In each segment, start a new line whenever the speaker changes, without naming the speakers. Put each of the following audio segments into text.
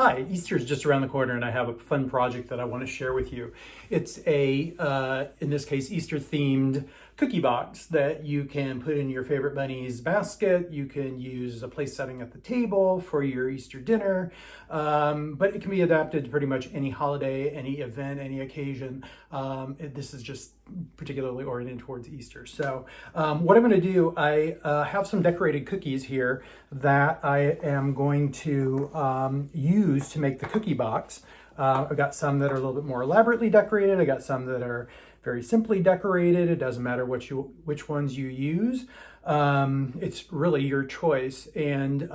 Hi, Easter's just around the corner and I have a fun project that I want to share with you. It's in this case, Easter themed cookie box that you can put in your favorite bunny's basket. You can use as a place setting at the table for your Easter dinner, but it can be adapted to pretty much any holiday, any event, any occasion. This is just particularly oriented towards Easter. So what I'm going to do, I have some decorated cookies here that I am going to use to make the cookie box. I've got some that are a little bit more elaborately decorated. I got some that are very simply decorated. It doesn't matter which ones you use. It's really your choice. And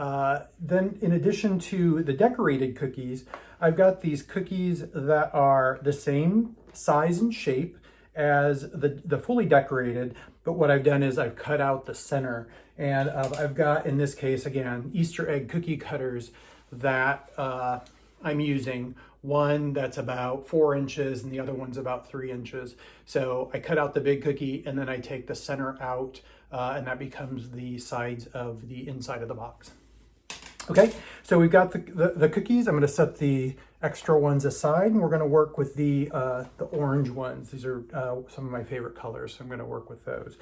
then in addition to the decorated cookies, I've got these cookies that are the same size and shape as the fully decorated, but what I've done is I've cut out the center, and I've got, in this case, again, Easter egg cookie cutters that I'm using. One that's about 4 inches and the other one's about 3 inches. So I cut out the big cookie and then I take the center out and that becomes the sides of the inside of the box. Okay, so we've got the cookies. I'm going to set the extra ones aside, and we're going to work with the orange ones. These are some of my favorite colors, so I'm going to work with those.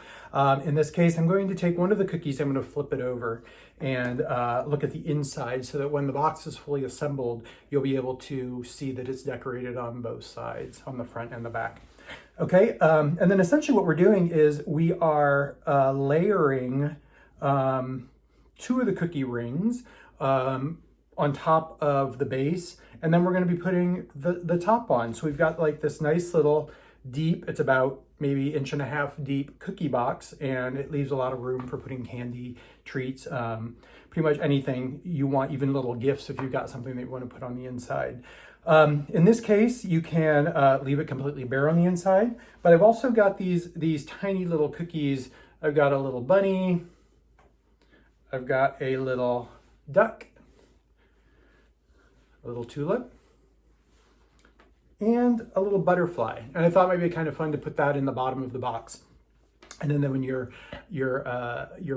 In this case, I'm going to take one of the cookies, I'm going to flip it over and look at the inside so that when the box is fully assembled, you'll be able to see that it's decorated on both sides, on the front and the back. Okay, and then essentially what we're doing is we are layering 2 of the cookie rings on top of the base, and then we're going to be putting the top on. So we've got like this nice little deep, it's about maybe 1.5 inch deep cookie box, and it leaves a lot of room for putting candy, treats, pretty much anything you want, even little gifts if you've got something that you want to put on the inside. In this case, you can leave it completely bare on the inside, but I've also got these tiny little cookies. I've got a little bunny, I've got a little duck, a little tulip, and a little butterfly. And I thought it might be kind of fun to put that in the bottom of the box. And then when your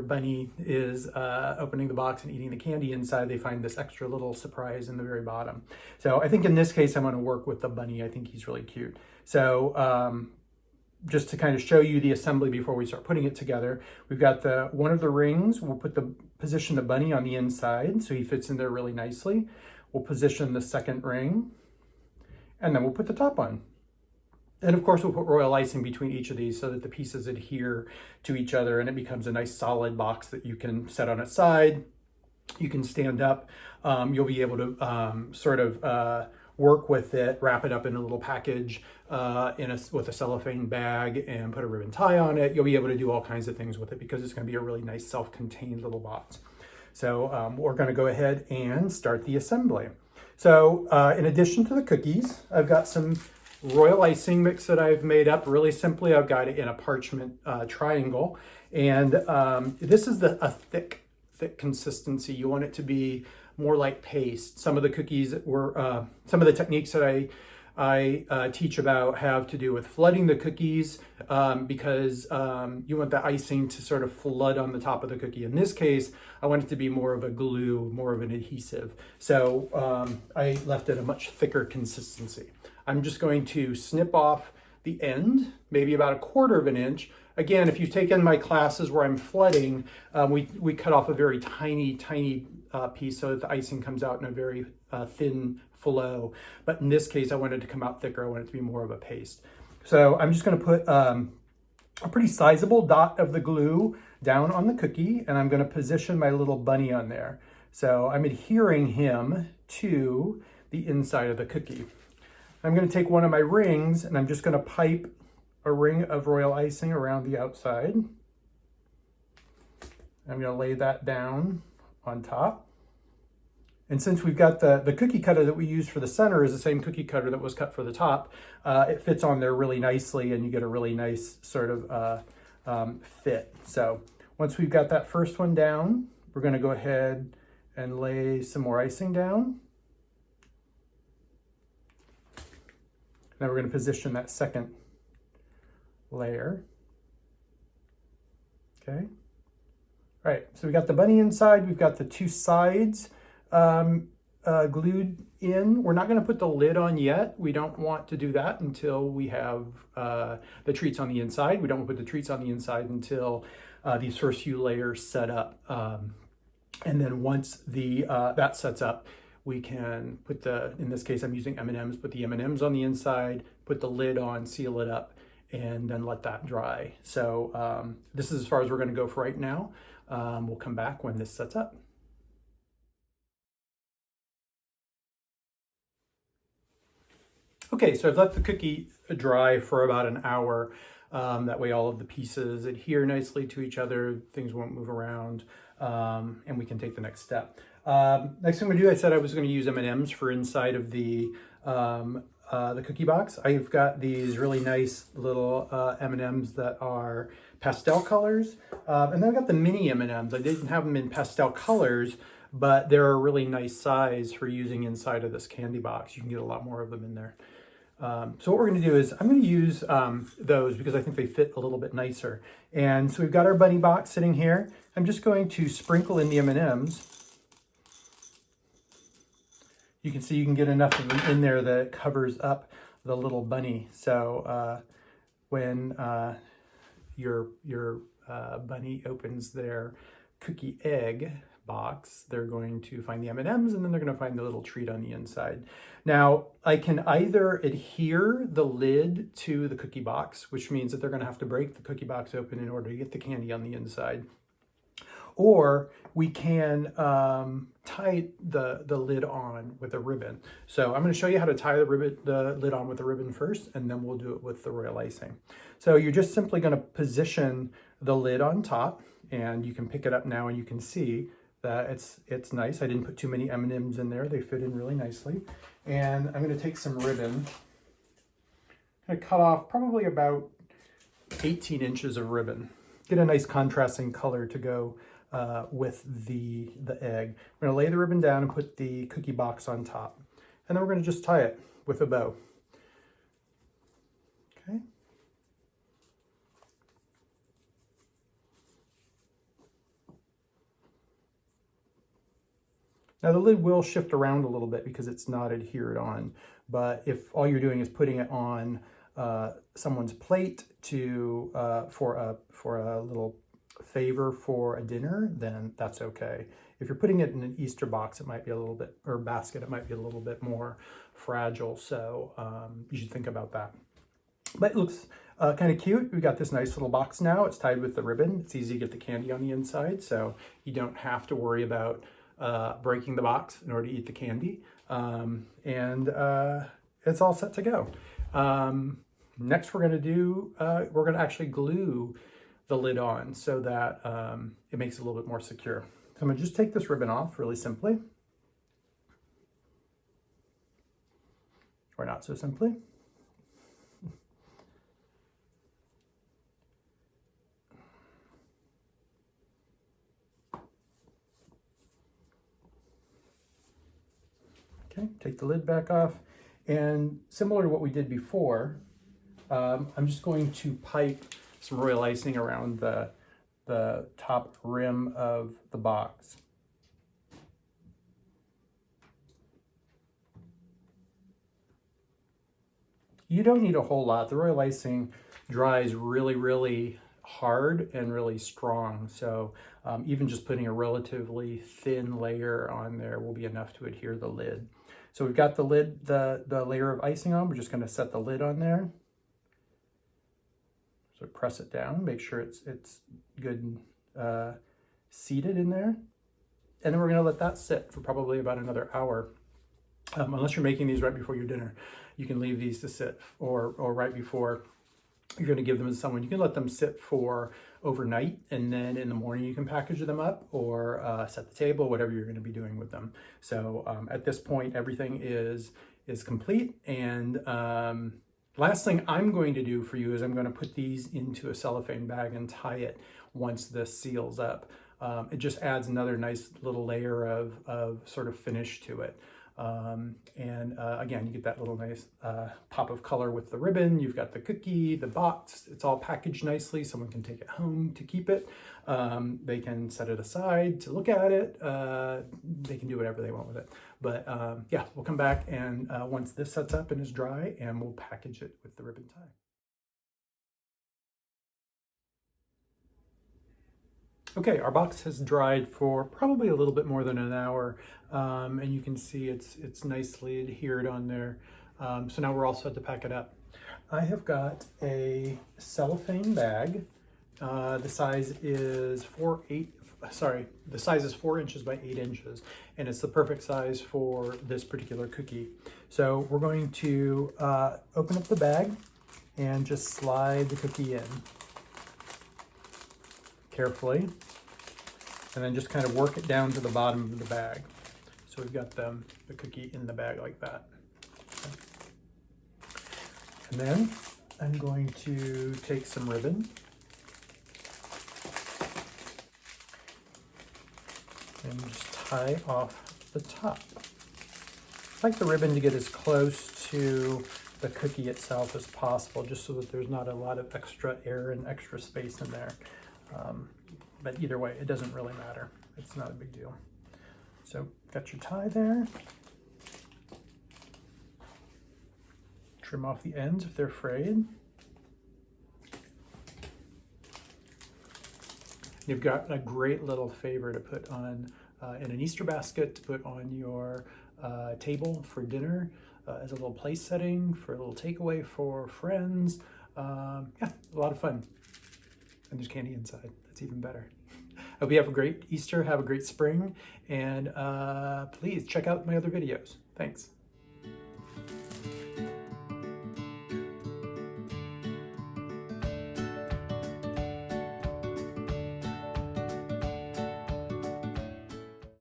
bunny is opening the box and eating the candy inside, they find this extra little surprise in the very bottom. So I think in this case, I'm going to work with the bunny. I think he's really cute. So just to kind of show you the assembly before we start putting it together, we've got one of the rings. We'll position the bunny on the inside so he fits in there really nicely. We'll position the second ring, and then we'll put the top on. And of course, we'll put royal icing between each of these so that the pieces adhere to each other and it becomes a nice solid box that you can set on its side. You can stand up. You'll be able to work with it, wrap it up in a little package with a cellophane bag and put a ribbon tie on it. You'll be able to do all kinds of things with it because it's going to be a really nice self-contained little box. So we're going to go ahead and start the assembly. So in addition to the cookies, I've got some royal icing mix that I've made up really simply. I've got it in a parchment triangle, and this is a thick consistency. You want it to be more like paste. Some of the cookies were, some of the techniques that I teach about have to do with flooding the cookies because you want the icing to sort of flood on the top of the cookie. In this case, I want it to be more of a glue, more of an adhesive. So I left it a much thicker consistency. I'm just going to snip off the end, maybe about 1/4 inch. Again, if you've taken my classes where I'm flooding, we cut off a very tiny piece so that the icing comes out in a very thin flow. But in this case, I wanted to come out thicker. I want it to be more of a paste. So I'm just going to put a pretty sizable dot of the glue down on the cookie, and I'm going to position my little bunny on there. So I'm adhering him to the inside of the cookie. I'm going to take one of my rings and I'm just going to pipe a ring of royal icing around the outside. I'm going to lay that down on top. And since we've got the cookie cutter that we used for the center is the same cookie cutter that was cut for the top, it fits on there really nicely and you get a really nice sort of fit. So once we've got that first one down, we're going to go ahead and lay some more icing down. Now we're going to position that second layer. Okay. All right, so we got the bunny inside, we've got the 2 sides glued in. We're not going to put the lid on yet. We don't want to do that until we have the treats on the inside. We don't want to put the treats on the inside until these first few layers set up. And then once that sets up, we can put in this case I'm using M&Ms, put the M&Ms on the inside, put the lid on, seal it up, and then let that dry. So this is as far as we're going to go for right now. We'll come back when this sets up. Okay, so I've let the cookie dry for about an hour. That way all of the pieces adhere nicely to each other, things won't move around, and we can take the next step. Next thing we do, I said I was going to use M&Ms for inside of the cookie box. I've got these really nice little M&Ms that are pastel colors, and then I've got the mini M&Ms. I didn't have them in pastel colors, but they're a really nice size for using inside of this candy box. You can get a lot more of them in there. So what we're going to do is I'm going to use those because I think they fit a little bit nicer. And so we've got our bunny box sitting here. I'm just going to sprinkle in the M&Ms. You can see you can get enough in there that covers up the little bunny. So when your bunny opens their cookie egg box, they're going to find the M&Ms and then they're going to find the little treat on the inside. Now, I can either adhere the lid to the cookie box, which means that they're going to have to break the cookie box open in order to get the candy on the inside. Or we can tie the lid on with a ribbon. So I'm going to show you how to tie the lid on with a ribbon first, and then we'll do it with the royal icing. So you're just simply going to position the lid on top, and you can pick it up now and you can see that it's nice. I didn't put too many M&Ms in there. They fit in really nicely. And I'm going to take some ribbon. I'm going to cut off probably about 18 inches of ribbon. Get a nice contrasting color to go with the egg. We're going to lay the ribbon down and put the cookie box on top. And then we're going to just tie it with a bow. Okay. Now the lid will shift around a little bit because it's not adhered on, but if all you're doing is putting it on someone's plate for a little favor for a dinner, then that's okay. If you're putting it in an Easter box, it might be a little bit, or basket, it might be a little bit more fragile, so you should think about that. But it looks kind of cute. We've got this nice little box now. It's tied with the ribbon. It's easy to get the candy on the inside, so you don't have to worry about breaking the box in order to eat the candy. It's all set to go. Next we're going to actually glue the lid on so that it makes it a little bit more secure. So I'm going to just take this ribbon off really simply. Or not so simply. Okay, take the lid back off, and similar to what we did before, I'm just going to pipe some royal icing around the top rim of the box. You don't need a whole lot. The royal icing dries really, really hard and really strong. So even just putting a relatively thin layer on there will be enough to adhere the lid. So we've got the lid, the layer of icing on. We're just going to set the lid on there. So press it down, make sure it's good and seated in there. And then we're going to let that sit for probably about another hour. Unless you're making these right before your dinner, you can leave these to sit, or right before you're going to give them to someone. You can let them sit for overnight, and then in the morning you can package them up or set the table, whatever you're going to be doing with them. So at this point, everything is complete. And last thing I'm going to do for you is I'm going to put these into a cellophane bag and tie it once this seals up. It just adds another nice little layer of sort of finish to it. Again, you get that little nice pop of color with the ribbon. You've got the cookie, the box. It's all packaged nicely. Someone can take it home to keep it. They can set it aside to look at it. They can do whatever they want with it. But yeah, we'll come back and once this sets up and is dry, and we'll package it with the ribbon tie. Okay, our box has dried for probably a little bit more than an hour, and you can see it's nicely adhered on there. So now we're all set to pack it up. I have got a cellophane bag. The size is 4 inches by 8 inches, and it's the perfect size for this particular cookie. So we're going to open up the bag and just slide the cookie in carefully, and then just kind of work it down to the bottom of the bag. So we've got the cookie in the bag like that. Okay. And then I'm going to take some ribbon and just tie off the top. I like the ribbon to get as close to the cookie itself as possible, just so that there's not a lot of extra air and extra space in there. But either way, it doesn't really matter. It's not a big deal. So got your tie there. Trim off the ends if they're frayed. You've got a great little favor to put on in an Easter basket, to put on your table for dinner as a little place setting, for a little takeaway for friends. Yeah, a lot of fun. And there's candy inside. That's even better. I hope you have a great Easter, have a great spring, and please check out my other videos. Thanks.